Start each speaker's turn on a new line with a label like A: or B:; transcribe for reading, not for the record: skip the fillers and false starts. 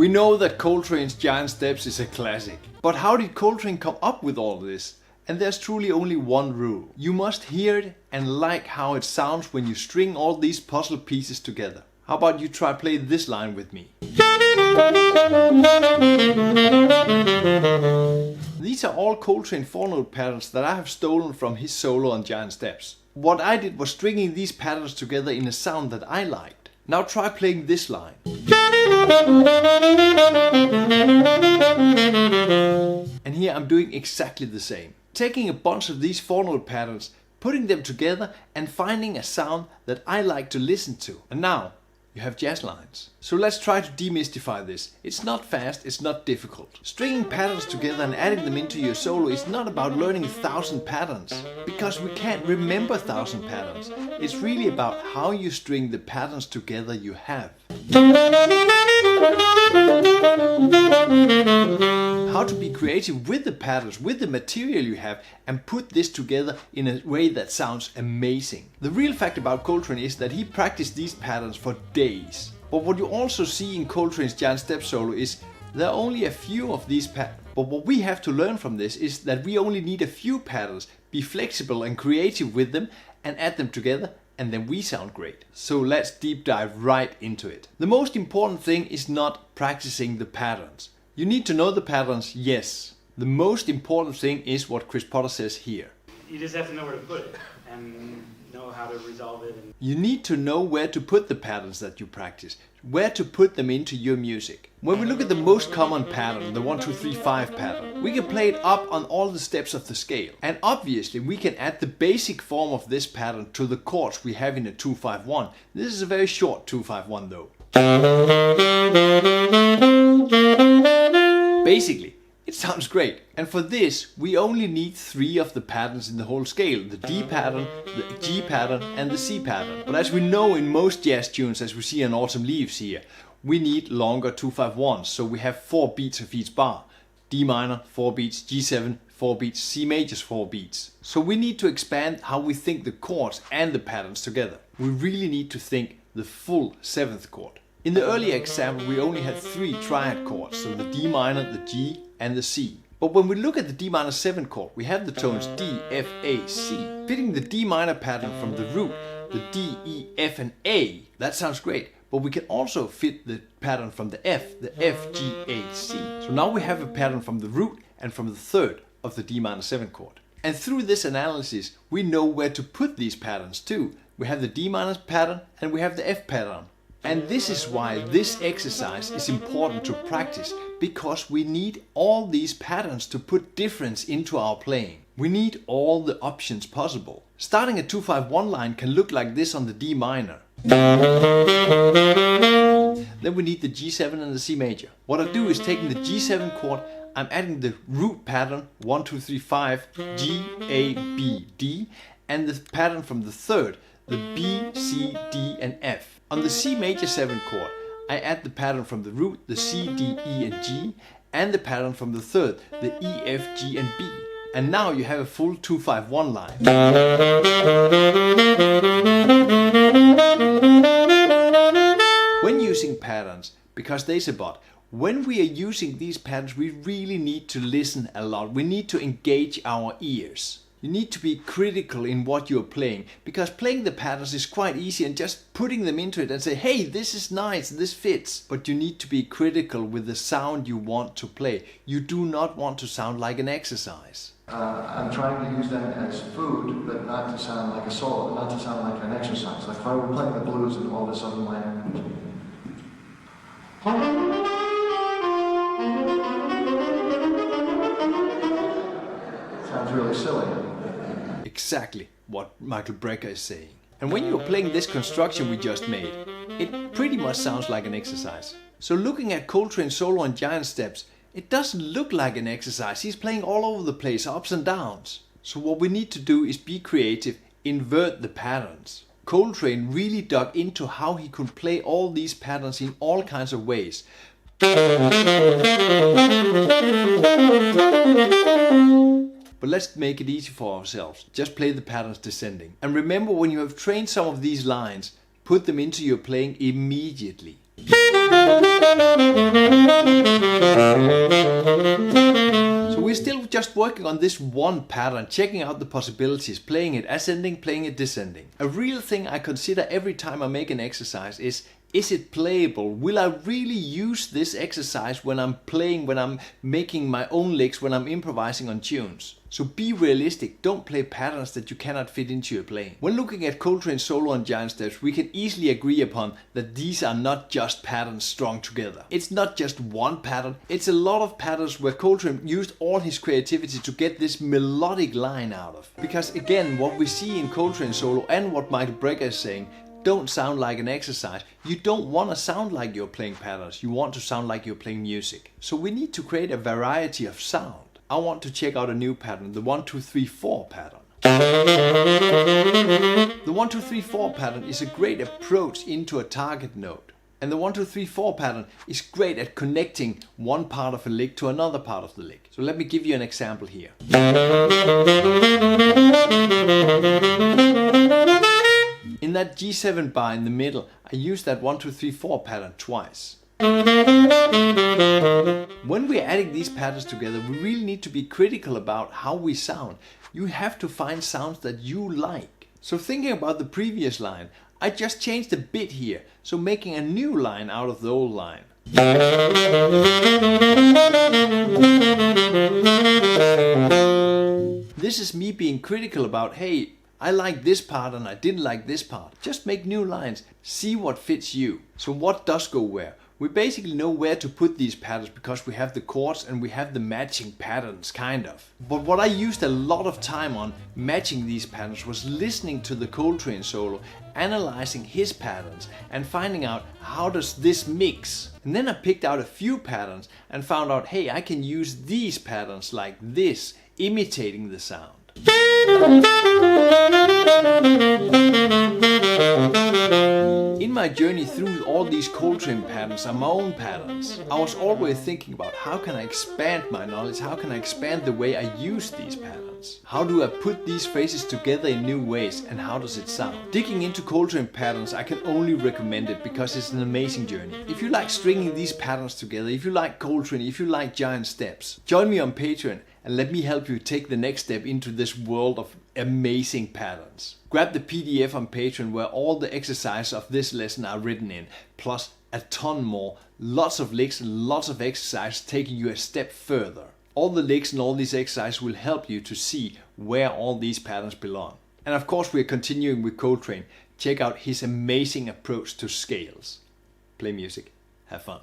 A: We know that Coltrane's Giant Steps is a classic. But how did Coltrane come up with all this? And there's truly only one rule. You must hear it and like how it sounds when you string all these puzzle pieces together. How about you try play this line with me? These are all Coltrane 4-note patterns that I have stolen from his solo on Giant Steps. What I did was stringing these patterns together in a sound that I liked. Now try playing this line. And here I'm doing exactly the same. Taking a bunch of these 4-note patterns, putting them together and finding a sound that I like to listen to. And now you have jazz lines. So let's try to demystify this. It's not fast, it's not difficult. Stringing patterns together and adding them into your solo is not about learning 1,000 patterns, because we can't remember 1,000 patterns. It's really about how you string the patterns together you have. How to be creative with the patterns, with the material you have, and put this together in a way that sounds amazing. The real fact about Coltrane is that he practiced these patterns for days. But what you also see in Coltrane's Giant Steps solo is there are only a few of these patterns. But what we have to learn from this is that we only need a few patterns, be flexible and creative with them, and add them together, and then we sound great. So let's deep dive right into it. The most important thing is not practicing the patterns. You need to know the patterns, yes. The most important thing is what Chris Potter says here.
B: You just have to know where to put it and know how to resolve it.
A: You need to know where to put the patterns that you practice, where to put them into your music. When we look at the most common pattern, the 1, 2, 3, 5 pattern, we can play it up on all the steps of the scale. And obviously we can add the basic form of this pattern to the chords we have in a 2-5-1. This is a very short 2-5-1 though. Basically, it sounds great. And for this, we only need 3 of the patterns in the whole scale. The D pattern, the G pattern and the C pattern. But as we know in most jazz tunes, as we see on Autumn Leaves here, we need longer 2-5-1s. So we have 4 beats of each bar. D minor, 4 beats, G7, 4 beats, C major's 4 beats. So we need to expand how we think the chords and the patterns together. We really need to think the full 7th chord. In the earlier example, we only had 3 triad chords, so the D minor, the G and the C. But when we look at the D minor 7 chord, we have the tones D, F, A, C. Fitting the D minor pattern from the root, the D, E, F and A, that sounds great. But we can also fit the pattern from the F, G, A, C. So now we have a pattern from the root and from the 3rd of the D minor 7 chord. And through this analysis, we know where to put these patterns too. We have the D minor pattern and we have the F pattern. And this is why this exercise is important to practice, because we need all these patterns to put difference into our playing. We need all the options possible. Starting a 2-5-1 line can look like this on the D minor. Then we need the G7 and the C major. What I do is taking the G7 chord, I'm adding the root pattern 1, 2, 3, 5, G, A, B, D, and the pattern from the 3rd, the B, C, D and F. On the C major 7 chord, I add the pattern from the root, the C, D, E and G, and the pattern from the 3rd, the E, F, G and B. And now you have a full 2-5-1 line. When using patterns, because there's a but, when we are using these patterns, we really need to listen a lot. We need to engage our ears. You need to be critical in what you're playing, because playing the patterns is quite easy and just putting them into it and say, hey, this is nice, this fits. But you need to be critical with the sound you want to play. You do not want to sound like an exercise.
C: I'm trying to use them as food, but not to sound like a solo, not to sound like an exercise. Like if I were playing the blues and all this other language. Sounds really silly.
A: Exactly what Michael Brecker is saying. And when you're playing this construction we just made, it pretty much sounds like an exercise. So looking at Coltrane's solo on Giant Steps, it doesn't look like an exercise. He's playing all over the place, ups and downs. So what we need to do is be creative, invert the patterns. Coltrane really dug into how he could play all these patterns in all kinds of ways. But let's make it easy for ourselves. Just play the patterns descending. And remember, when you have trained some of these lines, put them into your playing immediately. So we're still just working on this one pattern, checking out the possibilities, playing it ascending, playing it descending. A real thing I consider every time I make an exercise is it playable? Will I really use this exercise when I'm playing, when I'm making my own licks, when I'm improvising on tunes? So be realistic, don't play patterns that you cannot fit into your playing. When looking at Coltrane solo on giant steps, we can easily agree upon that these are not just patterns strung together. It's not just one pattern, it's a lot of patterns where Coltrane used all his creativity to get this melodic line out of. Because again, what we see in Coltrane solo and what Michael Brecker is saying don't sound like an exercise. You don't want to sound like you're playing patterns, you want to sound like you're playing music. So we need to create a variety of sound. I want to check out a new pattern, the 1, 2, 3, 4 pattern. The 1, 2, 3, 4 pattern is a great approach into a target note. And the 1, 2, 3, 4 pattern is great at connecting one part of a lick to another part of the lick. So let me give you an example here. In that G7 bar in the middle, I use that 1, 2, 3, 4 pattern twice. When we're adding these patterns together, we really need to be critical about how we sound. You have to find sounds that you like. So thinking about the previous line, I just changed a bit here, so making a new line out of the old line. This is me being critical about, hey, I like this part and I didn't like this part. Just make new lines, see what fits you. So what does go where? We basically know where to put these patterns because we have the chords and we have the matching patterns, kind of. But what I used a lot of time on matching these patterns was listening to the Coltrane solo, analyzing his patterns and finding out how does this mix. And then I picked out a few patterns and found out, hey, I can use these patterns like this, imitating the sound. In my journey through all these Coltrane patterns and my own patterns, I was always thinking about how can I expand my knowledge, how can I expand the way I use these patterns? How do I put these phrases together in new ways and how does it sound? Digging into Coltrane patterns, I can only recommend it because it's an amazing journey. If you like stringing these patterns together, if you like Coltrane, if you like giant steps, join me on Patreon and let me help you take the next step into this world of amazing patterns. Grab the PDF on Patreon where all the exercises of this lesson are written in, plus a ton more, lots of licks and lots of exercises taking you a step further. All the licks and all these exercises will help you to see where all these patterns belong. And of course we're continuing with Coltrane. Check out his amazing approach to scales. Play music, have fun.